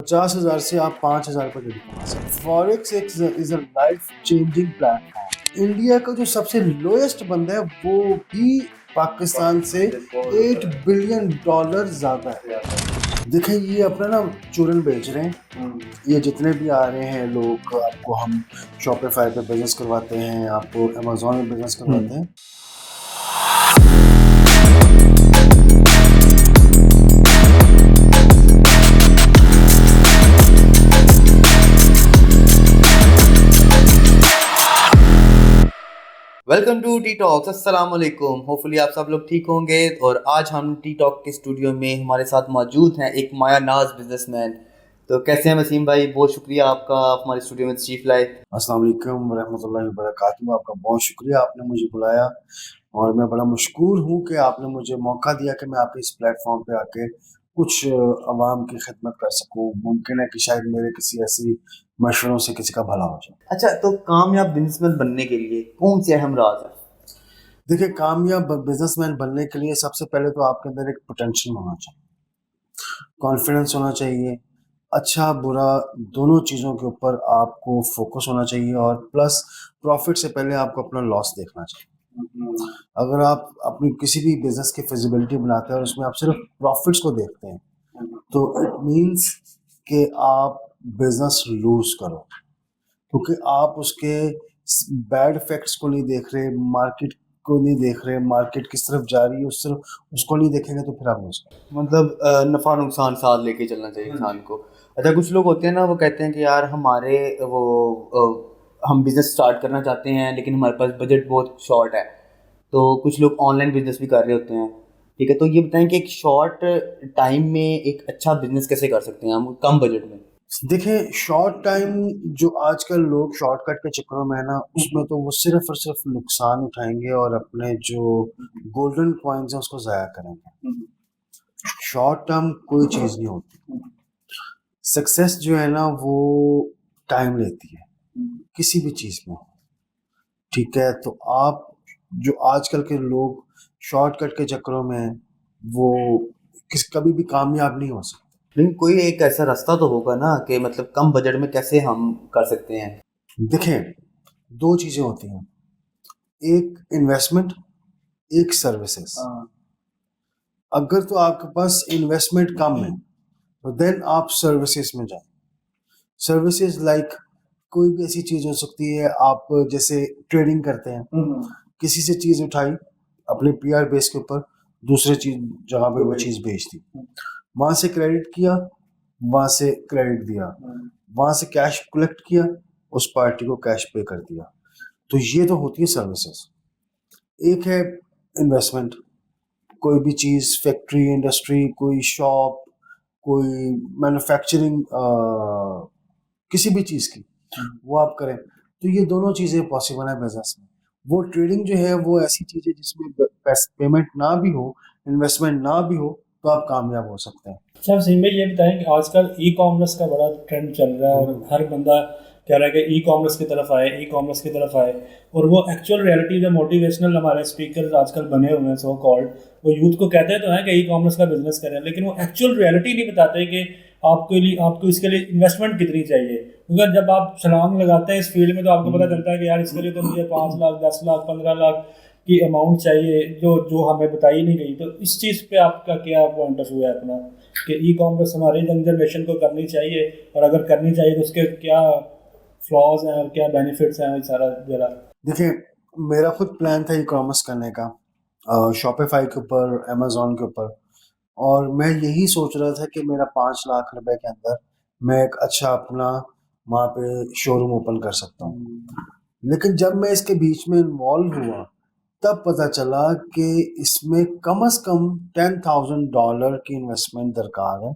50,000 से आप 5,000 रुपये डेली कमा सकते हैं। Forex is a life changing platform. India का जो सबसे लोएस्ट बंदा है वो भी पाकिस्तान से $8 बिलियन ज्यादा है। देखें, ये अपना ना चूरन बेच रहे हैं। ये जितने भी आ रहे हैं लोग, आपको हम शॉपिफाई पे बिजनेस करवाते हैं, आपको अमेजोन में बिजनेस करवाते हैं। Welcome to T Talks. अस्सलाम वालेकुम। होपफुली आप सब लोग ठीक होंगे। और आज हम टी टॉक के स्टूडियो में हमारे साथ मौजूद हैं एक माया नाज बिजनेसमैन। तो कैसे हैं वसीम भाई? बहुत शुक्रिया आपका, आप हमारे स्टूडियो में तशरीफ लाए। अस्सलाम वालेकुम रहमतुल्लाहि व बरकातहू। आपका बहुत शुक्रिया, आपने मुझे बुलाया और मैं बड़ा मशकूर हूँ कि आपने मुझे मौका दिया कि मैं आपके इस प्लेटफॉर्म पे आके कुछ अवाम की खिदमत कर सकूँ। मुमकिन है कि शायद मेरे किसी ऐसी मशवरों से किसी का भला हो जाए। अच्छा, तो कामयाब बिजनेसमैन बनने के लिए कौन से अहम राज है? देखिए, कामयाब बिजनेसमैन बनने के लिए सबसे पहले तो आपके अंदर एक पोटेंशियल होना चाहिए, कॉन्फिडेंस होना चाहिए, अच्छा बुरा दोनों चीज़ों के ऊपर आपको फोकस होना चाहिए, और प्लस प्रॉफिट से पहले आपको अपना लॉस देखना चाहिए। अगर आप अपनी किसी भी बिजनेस की फिजिबिलिटी बनाते हैं और उसमें आप सिर्फ प्रॉफिट्स को देखते हैं तो इट मीन्स कि आप बिजनेस लूज करो, क्योंकि आप उसके बैड इफेक्ट्स को नहीं देख रहे, मार्केट को नहीं देख रहे, मार्केट किस तरफ जा रही है उस तरफ उसको नहीं देखेंगे तो फिर आप लूज करेंगे। मतलब नफ़ा नुकसान साथ लेके चलना चाहिए इंसान को। अच्छा, कुछ लोग होते हैं ना, वो कहते हैं कि यार हमारे वो हम बिज़नेस स्टार्ट करना चाहते हैं लेकिन हमारे पास बजट बहुत शॉर्ट है। तो कुछ लोग ऑनलाइन बिजनेस भी कर रहे होते हैं, ठीक है। तो ये बताएं कि एक शॉर्ट टाइम में एक अच्छा बिजनेस कैसे कर सकते हैं हम कम बजट में? देखें, शॉर्ट टाइम जो आजकल लोग शॉर्टकट के चक्करों में है ना, उसमें तो वो सिर्फ और सिर्फ नुकसान उठाएंगे और अपने जो गोल्डन कॉइन्स हैं उसको ज़ाया करेंगे। शॉर्ट टर्म कोई चीज़ नहीं होती। सक्सेस जो है ना वो टाइम लेती है किसी भी चीज़ में, ठीक है। तो आप जो आजकल के लोग शॉर्टकट के चक्करों में हैं, वो कभी भी कामयाब नहीं हो सकते। लेकिन कोई एक ऐसा रास्ता तो होगा ना कि मतलब कम बजट में कैसे हम कर सकते हैं? देखें, दो चीज़ें होती हैं, एक इन्वेस्टमेंट, एक सर्विसेज। अगर तो आपके पास इन्वेस्टमेंट कम है तो देन आप सर्विसेज में जाएं। सर्विसेज लाइक कोई भी ऐसी चीज़ हो सकती है, आप जैसे ट्रेडिंग करते हैं, किसी से चीज़ उठाई अपने पीआर बेस के ऊपर, दूसरे चीज जगह पे वो चीज़ बेच दी, वहाँ से क्रेडिट किया, वहाँ से क्रेडिट दिया, वहाँ से कैश कलेक्ट किया, उस पार्टी को कैश पे कर दिया। तो ये तो होती है सर्विसेज। एक है इन्वेस्टमेंट, कोई भी चीज़, फैक्ट्री, इंडस्ट्री, कोई शॉप, कोई मैन्युफैक्चरिंग, किसी भी चीज़ की वो आप करें। तो ये दोनों चीज़ें पॉसिबल है बिजनेस में। वो ट्रेडिंग जो है वो ऐसी चीज़ है जिसमें पेमेंट ना भी हो, इन्वेस्टमेंट ना भी हो, तो आप कामयाब हो सकते हैं। अच्छा वसीम भाई, ये बताएं कि आजकल ई कॉमर्स का बड़ा ट्रेंड चल रहा है और हर बंदा कह रहा है कि ई कॉमर्स की तरफ आए, ई कॉमर्स की तरफ आए। और वो एक्चुअल रियलिटी जो मोटिवेशनल हमारे स्पीकर आजकल बने हुए हैं सो कॉल्ड, वो यूथ को कहते तो हैं कि ई कॉमर्स का बिजनेस करें, लेकिन वो एक्चुअल रियलिटी नहीं बताते कि आपको इसके लिए इन्वेस्टमेंट कितनी चाहिए। क्योंकि जब आप छलांग लगाते हैं इस फील्ड में तो आपको पता चलता है कि यार इसके लिए तो मुझे 5 लाख, 10 लाख, 15 लाख की अमाउंट चाहिए जो जो हमें बताई नहीं गई। तो इस चीज़ पे आपका क्या पॉइंट ऑफ व्यू है अपना, कि ई कॉमर्स हमारी यंग जनरेशन को करनी चाहिए, और अगर करनी चाहिए तो उसके क्या फ्लॉज हैं और क्या बेनिफिट्स हैं, सारा जरा। देखिए, मेरा खुद प्लान था ई कॉमर्स करने का, शॉपिफाई के ऊपर, अमेजोन के ऊपर, और मैं यही सोच रहा था कि मेरा 5 लाख रुपए के अंदर मैं एक अच्छा अपना वहाँ पे शोरूम ओपन कर सकता हूँ। लेकिन जब मैं इसके बीच में इन्वॉल्व हुआ तब पता चला कि इसमें कम से कम $10,000 की इन्वेस्टमेंट दरकार है,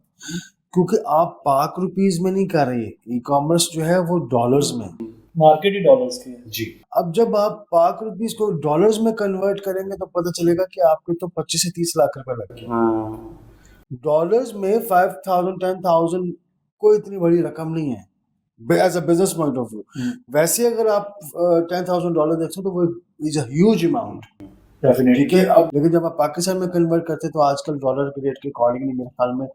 क्योंकि आप पाक रुपीस में नहीं कर रहे, ई कॉमर्स जो है वो डॉलर्स में है। मार्केट ही डॉलर्स की है जी। अब जब आप पाक रुपीस को डॉलर्स में कन्वर्ट करेंगे तो पता चलेगा कि आपके तो 25 से 30 लाख रुपए लग गए। हाँ। डॉलर्स में 5,000 10,000 कोई इतनी बड़ी रकम नहीं है as a business point of view. वैसे अगर आप $10,000 देखते हो तो वो इज अ ह्यूज अमाउंट, ठीक है। अब लेकिन जब आप पाकिस्तान में कन्वर्ट करते हैं तो आजकल डॉलर के रेट के अकॉर्डिंगली मेरे ख्याल में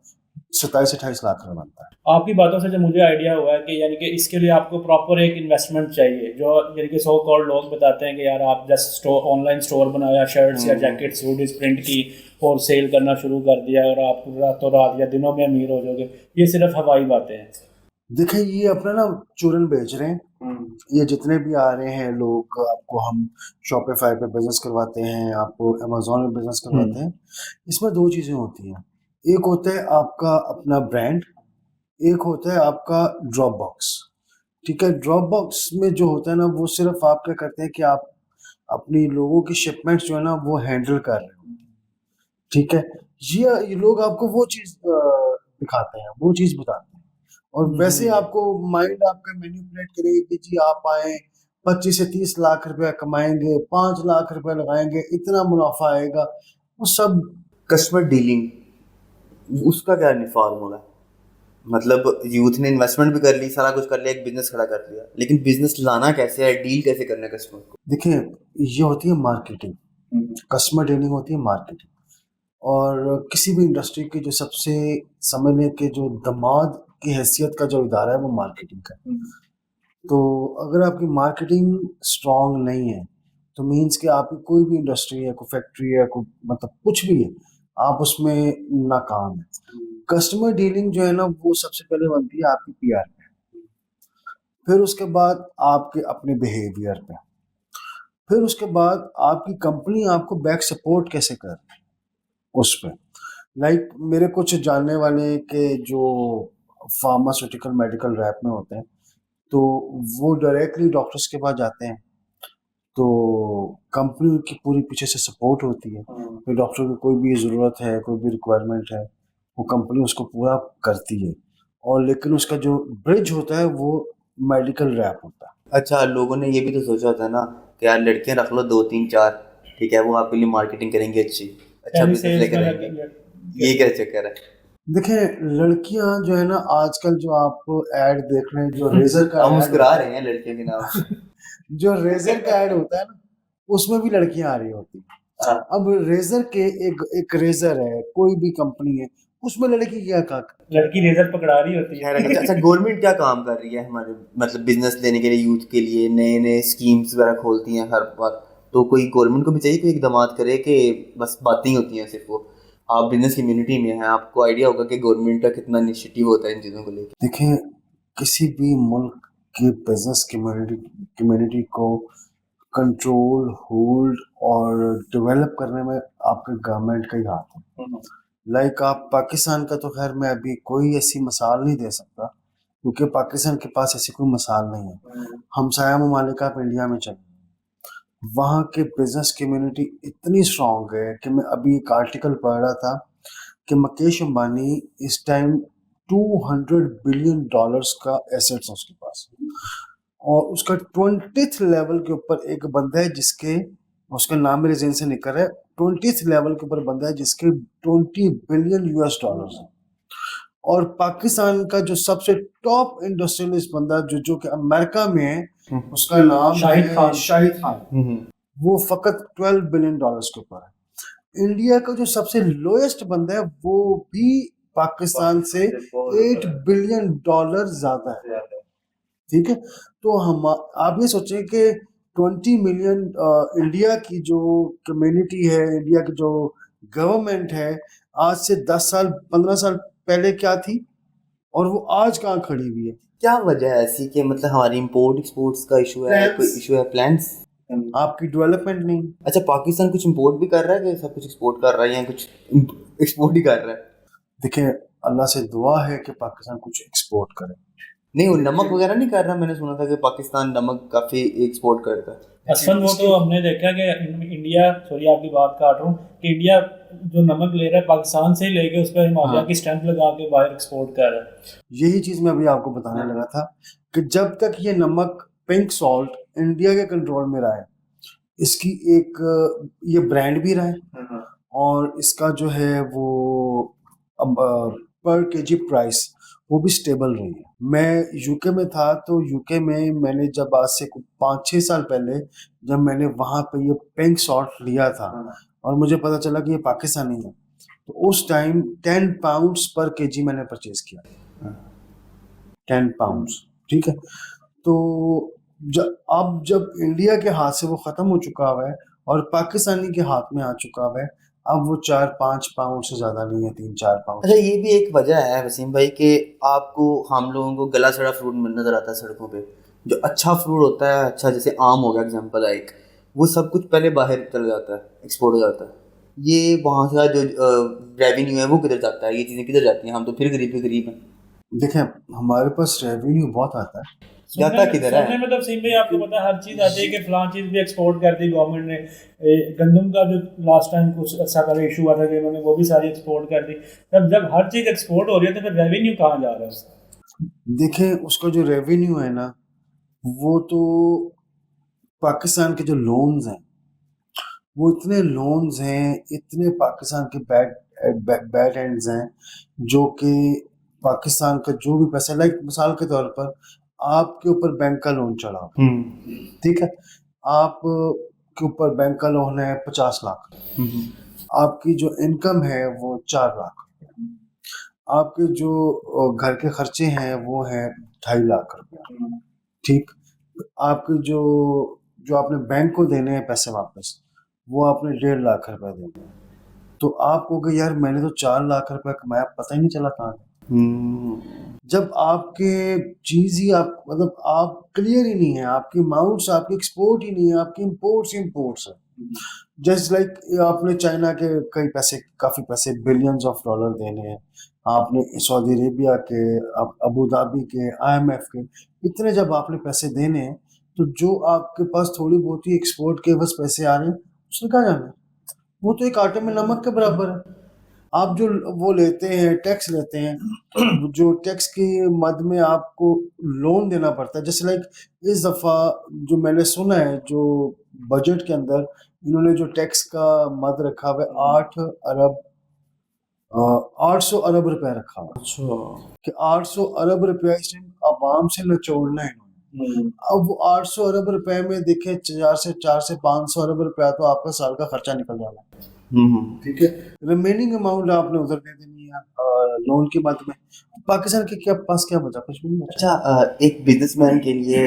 27-28 लाख रुपए बनता है। आपकी बातों से जो मुझे आइडिया हुआ है कि यानी कि इसके लिए आपको प्रॉपर एक इन्वेस्टमेंट चाहिए, जो यानी कि सो कॉल्ड लोग बताते हैं कि यार आप जस्ट ऑनलाइन स्टोर बनाया, शर्ट्स या जैकेट्स हुडीज प्रिंट की और सेल करना शुरू कर दिया और आप रातों रात या दिनों में अमीर हो जाओगे, ये सिर्फ हवाई बातें हैं। देखिए ये अपना ना चूरन बेच रहे हैं, ये जितने भी आ रहे हैं लोग, आपको हम शॉपिफाई पे बिजनेस करवाते हैं, आपको अमेजोन में बिजनेस करवाते हैं। इसमें दो चीज़ें होती हैं, एक होता है आपका अपना ब्रांड, एक होता है आपका ड्रॉप बॉक्स। ठीक है, ड्रॉप बॉक्स में जो होता है ना वो सिर्फ आप क्या करते हैं कि आप अपनी लोगों की शिपमेंट्स जो है ना वो हैंडल कर रहे हो। ठीक है, ये लोग आपको वो चीज़ दिखाते हैं, वो चीज़ बताते हैं, और वैसे आपको माइंड आपका मैनिपुलेट करेगा कि जी आप आए 25 से 30 लाख रुपया कमाएंगे, 5 लाख रुपया लगाएंगे, इतना मुनाफा आएगा, वो सब कस्टमर डीलिंग, उसका क्या फॉर्मूला? मतलब यूथ ने इन्वेस्टमेंट भी कर ली, सारा कुछ कर लिया, एक बिजनेस खड़ा कर लिया, लेकिन बिजनेस लाना कैसे है, डील कैसे करना है कस्टमर को? देखिए ये होती है मार्केटिंग, कस्टमर डीलिंग होती है मार्केटिंग। और किसी भी इंडस्ट्री की जो सबसे समझने के जो दामाद की हैसियत का जो इदारा है वो मार्केटिंग का है। तो अगर आपकी मार्केटिंग स्ट्रांग नहीं है तो मीन्स कि आपकी कोई भी इंडस्ट्री है, कोई फैक्ट्री है, कोई मतलब कुछ भी है, आप उसमें नाकाम है। कस्टमर डीलिंग जो है ना वो सबसे पहले बनती है आपकी पीआर पे, फिर उसके बाद आपके अपने बिहेवियर पे, फिर उसके बाद आपकी कंपनी आपको बैक सपोर्ट कैसे कर रही है उस पे। लाइक मेरे कुछ जानने वाले के जो फार्मास्यूटिकल मेडिकल रैप में होते हैं, तो वो डायरेक्टली डॉक्टर्स के पास जाते हैं, तो कंपनी की पूरी पीछे से सपोर्ट होती है। फिर डॉक्टर की कोई भी ज़रूरत है, कोई भी रिक्वायरमेंट है, वो कंपनी उसको पूरा करती है। और लेकिन उसका जो ब्रिज होता है वो मेडिकल रैप होता है। अच्छा, लोगों ने ये भी तो सोचा होता है ना कि यार लड़कियां रख लो 2-3-4, ठीक है, वो आपके लिए मार्केटिंग करेंगी, अच्छा बिजनेस लेकर आएंगे, ये क्या चक्कर है? देखें लड़कियां जो है ना आजकल जो आप ऐड देख रहे हैं, जो रेजर का हम ad मुस्कुरा होता रहे हैं लड़कियों के नाम पे। है, जो रेजर का ऐड होता है ना उसमें भी लड़कियां आ रही होती हैं। अब रेजर के एक रेजर है, कोई भी कंपनी है, उसमें लड़की क्या का लड़की लेजर पकड़ा रही होती खैर, है। अच्छा गवर्नमेंट क्या काम कर रही है हमारे मतलब बिजनेस लेने के लिए, यूथ के लिए नए नए स्कीम्स वगैरह खोलती हैं हर बार, तो कोई गवर्नमेंट को भी चाहिए कोई इकदाम करे कि बस बातें ही होती हैं सिर्फ वो। आप बिजनेस कम्युनिटी में हैं, आपको आइडिया होगा कि गवर्नमेंट का कितना इनिशिएटिव होता है इन चीज़ों को लेकर। देखें किसी भी मुल्क की बिजनेस कम्युनिटी को कंट्रोल, होल्ड और डेवलप करने में आपके गवर्नमेंट का ही हाथ है। लाइक आप पाकिस्तान का तो खैर मैं अभी कोई ऐसी मिसाल नहीं दे सकता, क्योंकि पाकिस्तान के पास ऐसी कोई मिसाल नहीं है। हमसाया ममालिक आप इंडिया में चले, वहाँ के बिजनेस कम्युनिटी इतनी स्ट्रांग है कि मैं अभी एक आर्टिकल पढ़ रहा था कि मुकेश अंबानी इस टाइम $200 बिलियन का एसेट्स है उसके पास, और उसका 20th लेवल के ऊपर एक बंदा है जिसके, उसका नाम मेरे ज़हन से निकल रहा है, 20th लेवल के ऊपर बंदा है जिसके $20 बिलियन है। और पाकिस्तान का जो सबसे टॉप इंडस्ट्रियलिस्ट बंदा जो कि अमेरिका में है, उसका नाम है शाहिद खान, वो फकत $12 बिलियन के ऊपर है। इंडिया का जो सबसे लोएस्ट बंदा है वो भी पाकिस्तान से $8 बिलियन ज्यादा है। ठीक है, तो हम आप ये सोचें कि 20 मिलियन इंडिया की जो कम्युनिटी है, इंडिया की जो गवर्नमेंट है, आज से 10 साल 15 साल पहले क्या थी और वो आज कहाँ खड़ी हुई है। क्या वजह है ऐसी कि मतलब हमारी इंपोर्ट एक्सपोर्ट्स का इशू है, कोई इशू है, प्लान्स, आपकी डेवलपमेंट नहीं। अच्छा पाकिस्तान कुछ इंपोर्ट भी कर रहा है कि सब कुछ एक्सपोर्ट कर रहा है या कुछ एक्सपोर्ट ही कर रहा है? देखिए अल्लाह से दुआ है कि पाकिस्तान कुछ एक्सपोर्ट करे। नहीं, वो नमक वगैरह नहीं कर रहा, मैंने सुना था कि पाकिस्तान नमक काफी एक्सपोर्ट करता है। असल वो तो हमने देखा कि इंडिया, सॉरी आपकी बात काट रहा हूँ, कि इंडिया जो नमक ले रहा है पाकिस्तान से ही लेके उस पर हिमालय की स्टैंप लगा के बाहर एक्सपोर्ट कर रहा है। यही चीज़ मैं अभी आपको बताने लगा था कि जब तक ये नमक पिंक सॉल्ट इंडिया के कंट्रोल में रहा है, इसकी एक ये ब्रांड भी रहा है और इसका जो है वो पर केजी प्राइस वो भी स्टेबल रही है। मैं यूके में था, तो यूके में मैंने जब आज से 5-6 साल पहले जब मैंने वहाँ पे ये पिंक सॉल्ट लिया था और मुझे पता चला कि ये पाकिस्तानी है, तो उस टाइम 10 पाउंड्स पर केजी मैंने परचेज किया, 10 पाउंड्स, ठीक है। तो अब जब इंडिया के हाथ से वो ख़त्म हो चुका हुआ है और पाकिस्तानी के हाथ में आ चुका हुआ है, अब वो 4-5 पाउंड से ज़्यादा नहीं है, 3-4 पाउंड। अच्छा, ये भी एक वजह है वसीम भाई कि आपको, हम लोगों को गला सड़ा फ्रूट नज़र आता है सड़कों पे। जो अच्छा फ्रूट होता है, अच्छा जैसे आम हो गया एग्जांपल है एक, वो सब कुछ पहले बाहर चला जाता है, एक्सपोर्ट हो जाता है। ये वहाँ से जो रेवेन्यू है वो किधर जाता है, ये चीज़ें किधर जाती हैं? हम तो फिर गरीब के गरीब हैं। देखें, हमारे पास रेवेन्यू बहुत आता है, जाता किधर है? सुनने में तो सिंह भाई आपको पता है हर चीज़ आती है कि फलां चीज़ भी एक्सपोर्ट कर दी गवर्नमेंट ने। गंदम का जो लास्ट टाइम कुछ अच्छा पहले इशू हुआ था कि उन्होंने वो भी सारी एक्सपोर्ट कर दी। तब जब हर चीज़ एक्सपोर्ट हो रही है तो फिर रेवेन्यू कहाँ जा रहा है उसका? देखें उसका जो रेवेन्यू है ना, वो तो पाकिस्तान के जो लोन्स हैं, वो इतने लोन्स हैं, इतने पाकिस्तान के बैड एंड्स हैं, जो कि पाकिस्तान का जो भी पैसा, लाइक मिसाल के तौर पर आपके ऊपर बैंक का लोन चढ़ा हो, ठीक है, आप के ऊपर बैंक का लोन है 50 लाख, आपकी जो इनकम है वो 4 लाख, आपके जो घर के खर्चे हैं वो हैं 2.5 लाख रुपया, ठीक। आपके जो जो आपने बैंक को देने हैं पैसे वापस, वो आपने 1.5 लाख रुपए देने हैं। तो आप कहोगे यार मैंने तो 4 लाख रुपए कमाया, पता ही नहीं चला कहाँ गया। जब आपके चीज़ ही आप मतलब आप क्लियर ही नहीं है, आपकी अमाउंट्स, आपकी एक्सपोर्ट ही नहीं है, आपकी इंपोर्ट्स है। जस्ट लाइक आपने चाइना के कई पैसे, काफ़ी पैसे, बिलियंस ऑफ डॉलर देने हैं, आपने सऊदी अरेबिया के, अबू धाबी के, IMF के, इतने जब आपने पैसे देने हैं, तो जो आपके पास थोड़ी बहुत ही एक्सपोर्ट के बस पैसे आ रहे हैं, उसने कहाँ जाना है? वो तो एक आटे में नमक के बराबर है। आप जो वो लेते हैं, टैक्स लेते हैं, जो टैक्स के मद में आपको लोन देना पड़ता है। जैसे लाइक इस दफ़ा जो मैंने सुना है, जो बजट के अंदर इन्होंने जो टैक्स का मद रखा हुआ है 800 अरब रुपए रखा हुआ है। अच्छा। कि 800 अरब रुपया इस टाइम आवाम से निचोड़ना है इन्होंने। अब वो 800 अरब रुपए में देखे 4 से 500 अरब रुपया तो आपका साल का खर्चा निकल जाना है, ठीक है। रिमेनिंग अमाउंट आपने उधर दे देनी है लोन की मद में। पाकिस्तान के क्या पास क्या बचा? कुछ भी नहीं बचा। अच्छा, एक बिजनेसमैन के लिए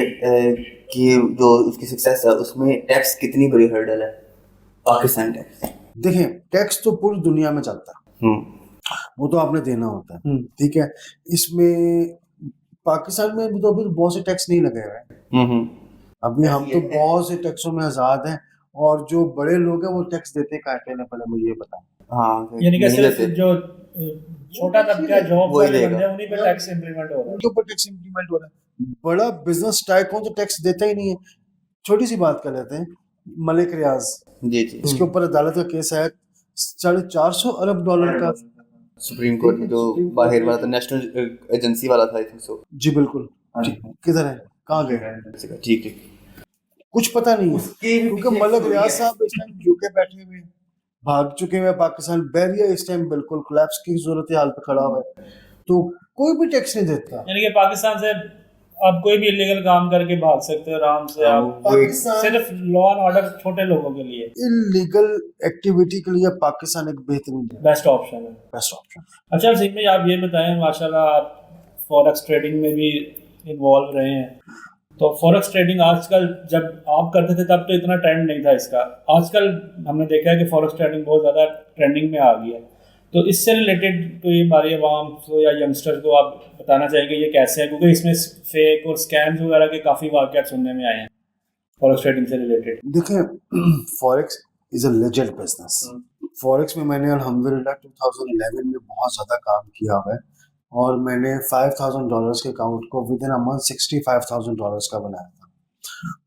कि जो उसकी सक्सेस है उसमें टैक्स कितनी बड़ी हर्डल है? पाकिस्तान टैक्स, देखें, टैक्स तो पूरी दुनिया में चलता है, वो तो आपने देना होता है, ठीक है। इसमें पाकिस्तान में भी तो अभी बहुत से टैक्स नहीं लगे हुए हैं। अभी हम तो बहुत से टैक्सों में आजाद हैं, और जो बड़े लोग हैं वो टैक्स देते काटे ना, पहले मुझे ये बताएं। हाँ, यानी कि नहीं सिर्फ देते। जो छोटा तबका जॉब वही वाले देगा। बंदे हैं उन्हीं पे टैक्स इंप्लीमेंट हो रहा है। उनके ऊपर टैक्स इंप्लीमेंट हो रहा है। बड़ा बिजनेस टाइकून तो टैक्स देता ही नहीं है। छोटी सी बात कर लेते हैं, मलिक रियाज, जी जी। उसके ऊपर अदालत का केस है $450 अरब का। सुप्रीम कोर्ट में जो बाहर वाला था, नेशनल एजेंसी वाला था, आई थिंक सो। जी बिल्कुल, किधर है, कहाँ गए, ठीक ठीक। कुछ पता नहीं है, क्योंकि मलिक रियाज साहब इस टाइम यूके बैठे हुए हैं, भाग चुके हैं पाकिस्तान। बैरिया इस टाइम बिल्कुल कोलैप्स की सूरत हाल पे खड़ा हुआ है, तो कोई भी टैक्स नहीं देता। यानी कि पाकिस्तान से आप कोई भी इलीगल काम करके भाग सकते हो आराम से। आप पाकिस्तान सिर्फ लॉ एंड ऑर्डर छोटे लोगों के लिए इलीगल एक्टिविटी के लिए पाकिस्तान एक बेहतरीन बेस्ट ऑप्शन है। Best option. अच्छा सिंह भाई, आप ये बताएं, माशाल्लाह आप फॉरेक्स ट्रेडिंग में भी इन्वॉल्व रहे हैं, तो फॉरेक्स ट्रेडिंग आजकल, जब आप करते थे तब तो इतना ट्रेंड नहीं था इसका। आजकल हमने देखा है कि फॉरेक्स ट्रेडिंग बहुत ज़्यादा ट्रेंडिंग में आ गई है, तो इससे रिलेटेड तो ये हमारे आवाम को या यंगस्टर को आप बताना चाहेंगे ये कैसे है? क्योंकि इसमें फेक और स्कैम्स वगैरह के काफ़ी वाक़यात सुनने में आए हैं फॉरेक्स ट्रेडिंग से रिलेटेड। देखें, forex is a legend business. Forex में मैंने अल्हम्दुलिल्लाह 2011 में बहुत ज़्यादा काम किया हुआ है, और मैंने $5,000 के अकाउंट को विद इन अ मंथ $65,000 का बनाया था।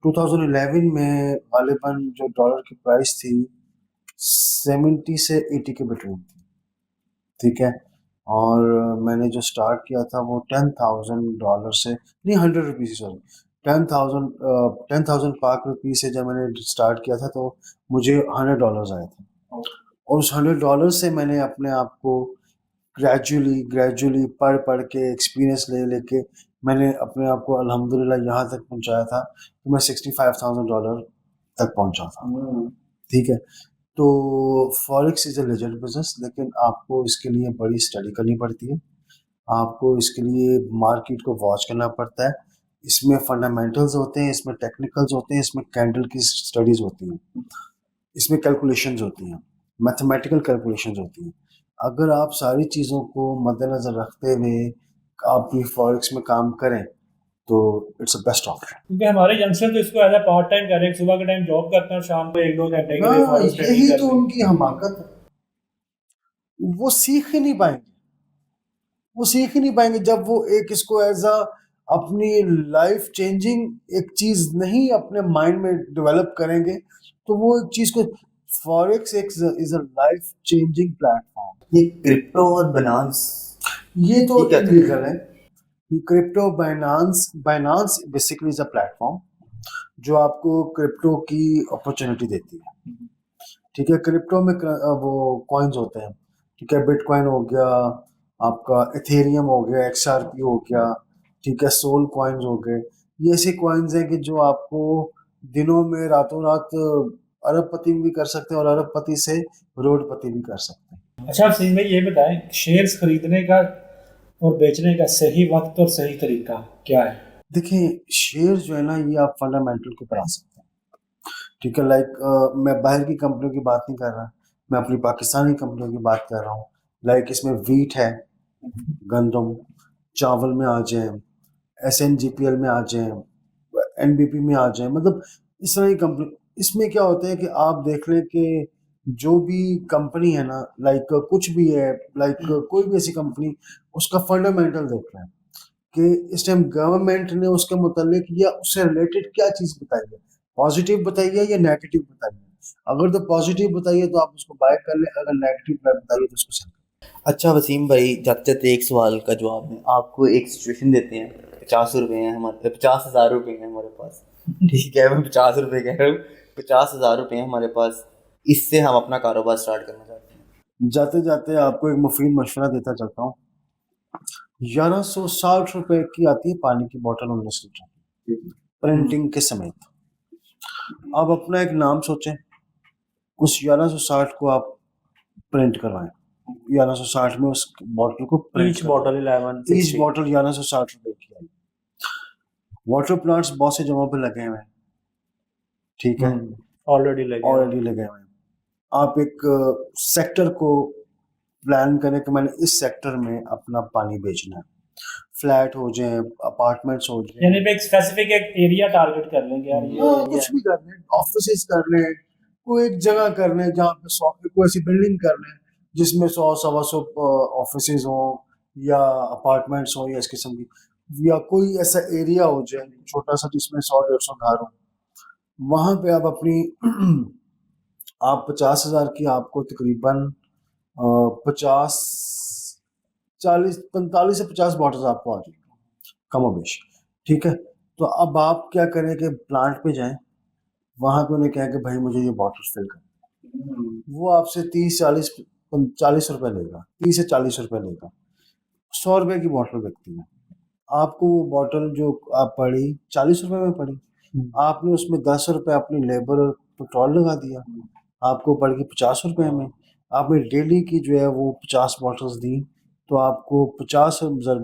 2011 में गालिबन जो डॉलर की प्राइस थी 70 से 80 के बिटवीन थी, ठीक है। और मैंने जो स्टार्ट किया था वो $10,000 से नहीं, 100 रुपीज़, सॉरी, 10,000 पाक रुपीज़ से जब मैंने स्टार्ट किया था तो मुझे $100 आए थे, और उस $100 से मैंने अपने आप को ग्रेजुअली पढ़ के एक्सपीरियंस लेके मैंने अपने आप को अल्हम्दुलिल्लाह यहाँ तक पहुँचाया था कि मैं $65,000 तक पहुँचा था, ठीक है। तो forex is a legend business, लेकिन आपको इसके लिए बड़ी स्टडी करनी पड़ती है, आपको इसके लिए मार्केट को वॉच करना पड़ता है। इसमें फंडामेंटल्स होते हैं, इसमें टेक्निकल्स होते हैं, इसमें कैंडल की स्टडीज होती हैं, इसमें कैलकुलेशंस होती हैं, मैथमेटिकल कैलकुलेशंस होती हैं। अगर आप सारी चीज़ों को मद्देनज़र रखते हुए आप भी फॉरेक्स में काम करें तो इट्स अ बेस्ट ऑप्शन। क्योंकि हमारे यंगस्टर तो इसको एज अ पार्ट टाइम कर रहे हैं, सुबह के टाइम जॉब करते हैं और शाम को 1-2 घंटे के लिए हाँ, फॉरेक्स ट्रेडिंग यही करते तो हैं। उनकी हमाकत है। वो सीख ही नहीं पाएंगे, वो सीख ही नहीं पाएंगे जब वो एक इसको एज अ अपनी लाइफ चेंजिंग एक चीज नहीं अपने माइंड में डेवलप करेंगे, तो वो एक चीज को फॉरेक्स एक is a life changing platform. ये क्रिप्टो और बाइनेंस ये तो ये क्या इलीगल है। Crypto Binance basically is a platform जो आपको क्रिप्टो की अपॉर्चुनिटी देती है। ठीक है, क्रिप्टो में वो कॉइन्स होते हैं, ठीक है, बिटकॉइन हो गया, आपका एथेरियम हो गया, XRP हो गया, ठीक है, सोल कॉइन्स हो गए। ये ऐसे कॉइन्स हैं कि जो आपको दिनों में रातों रात अरबपति भी कर सकते हैं और अरबपति से करोड़पति भी कर सकते हैं। अच्छा सिंह भाई ये बताएं, शेयर्स खरीदने का और बेचने का सही वक्त और सही तरीका क्या है? देखिए, शेयर जो है ना, ये आप फंडामेंटल के ऊपर आ सकते हैं, ठीक है। लाइक मैं बाहर की कंपनियों की बात नहीं कर रहा, मैं अपनी पाकिस्तानी कंपनियों की बात कर रहा हूँ। लाइक इसमें वीट है, गंदम, चावल में आ जाए, SNGPL में आ जाए, NBP में आ जाए, मतलब इस तरह की कंपनी। इसमें क्या होता है कि आप देख लें कि जो भी कंपनी है ना, लाइक कुछ भी है, लाइक कोई भी ऐसी कंपनी, उसका फंडामेंटल देख रहे हैं कि इस टाइम गवर्नमेंट ने उसके मुतालिक या उससे रिलेटेड क्या चीज़ बताई है, पॉजिटिव बताई है या नेगेटिव बताई है। अगर तो पॉजिटिव बताई है तो आप उसको बाय कर लें, अगर नेगेटिव बताई है तो उसको सेल। अच्छा वसीम भाई, जाते जाते एक सवाल का जवाब है। आपको एक सिचुएशन देते हैं, 50 रुपये हैं हमारे, 50,000 रुपये हैं हमारे पास, ठीक है, मैं 50 रुपये कह रहा हूँ, 50,000 रुपये हैं हमारे पास, इससे हम अपना कारोबार स्टार्ट करना चाहते हैं। जाते जाते आपको एक मुफीद मशवरा देता चलता हूँ। 1160 रुपए की आती है पानी की बोतल 19 लीटर, प्रिंटिंग के समेत। आप अपना एक नाम सोचें, उस 1160 को आप प्रिंट करवाएं, 1160 में उस बॉटल को print each bottle 11 each bottle 1160 रुपए की आई। वाटर प्लांट्स बहुत से जगहों पे लगे हुए हैं, ठीक है, ऑलरेडी लगे ऑलरेडी लगे हुए हैं। आप एक सेक्टर को प्लान करें कि मैंने इस सेक्टर में अपना पानी बेचना है, फ्लैट हो जाए, अपार्टमेंट्स हो जाए, यानी एक स्पेसिफिक एक एरिया टारगेट कर लेंगे यार, ये हाँ, एरिया कुछ भी कर लें, ऑफिसेज कर लें, कोई एक जगह कर लें जहाँ पे 100 कोई ऐसी बिल्डिंग कर लें जिसमें 100-125 ऑफिसेज हों या अपार्टमेंट्स हों या इस किस्म की, या कोई ऐसा एरिया हो जाए छोटा सा जिसमें 100-150 घर हो। वहाँ पे आप अपनी आप 50,000 की आपको तकरीबन 50 40 45 से 50 बॉटल्स आपको आ जाएगी कमोबेश, ठीक है। तो अब आप क्या करें कि प्लांट पे जाएं, वहां पे उन्हें कहें कि भाई मुझे ये बॉटल फिल कर, वो आपसे 30-40 रुपए लेगा, 30 से 40 रुपए लेगा। 100 रुपए की बॉटल बिकती है, आपको वो बॉटल जो आप पड़ी 40 रुपए में पड़ी, आपने उसमें 10 रुपए अपनी लेबर और पेट्रोल लगा दिया, आपको पड़ गई 50 रुपए में। आपने डेली की जो है वो 50 बॉटल्स दी, तो आपको 5,000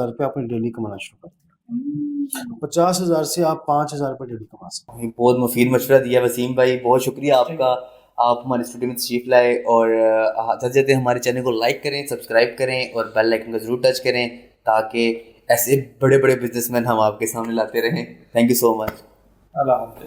रुपये आपने डेली कमाना शुरू कर दिया। 50,000 से आप 5,000 रुपये डेली कमा सकते ये बहुत मुफीद मशवरा दिया वसीम भाई, बहुत शुक्रिया आपका। आप हमारे स्टूडियो में तशरीफ लाए और जाते जाते हमारे चैनल को लाइक करें, सब्सक्राइब करें और बेल आइकन को ज़रूर टच करें ताकि ऐसे बड़े बड़े बिजनेसमैन हम आपके सामने लाते रहें। Thank you so much. Allah हाफ़िज़।